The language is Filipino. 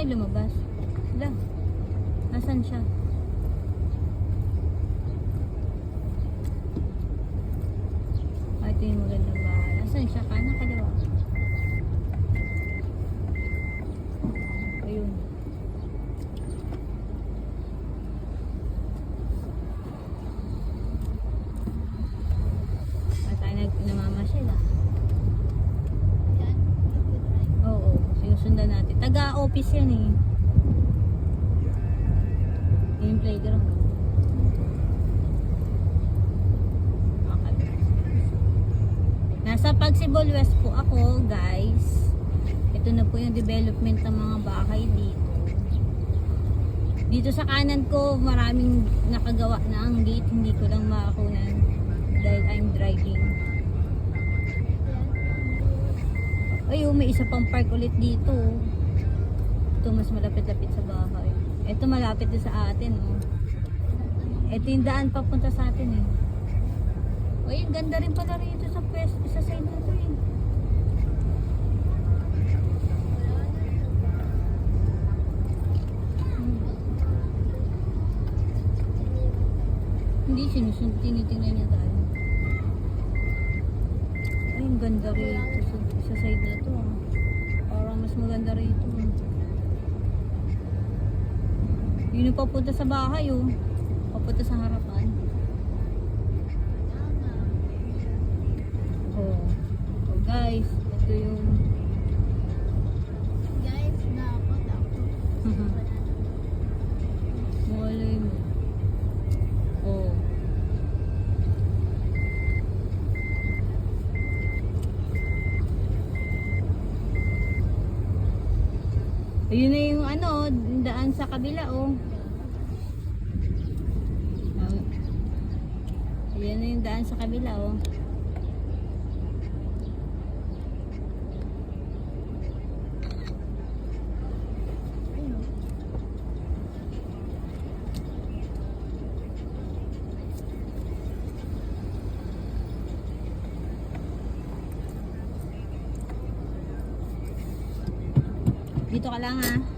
tayo lumabas. Wala. Nasaan siya? Ito yung magandang bahay. Nasaan siya? Kanan, kaliwa. Ayun. At tayo namamasyal ah. Oo, sinusundan natin. Taga-office yan eh. Yung playground. Nasa Pagsibol West po ako, guys. Ito na po yung development ng mga bahay dito. Dito sa kanan ko, maraming nakagawa na ang gate. Hindi ko lang makakunan dahil I'm driving. Ayun, may isa pang park ulit dito. Ito mas malapit-lapit sa bahay. Ito malapit din sa atin. Oh. Ito yung daan papunta sa atin eh. Uy, ganda rin pala rito sa side na ito eh. Hindi tinitingnan niya tayo. Ay, ang ganda rito sa side na ito. Parang mas maganda rito. Yun yung papunta sa bahay oh. Papunta sa harapan. Oh guys, ito yung Guys, dapat ako. malay mo. Oh. Ayun na yung ano, daan sa kabila oh. Ayun na yung daan sa kabila oh. Dito ka lang ha.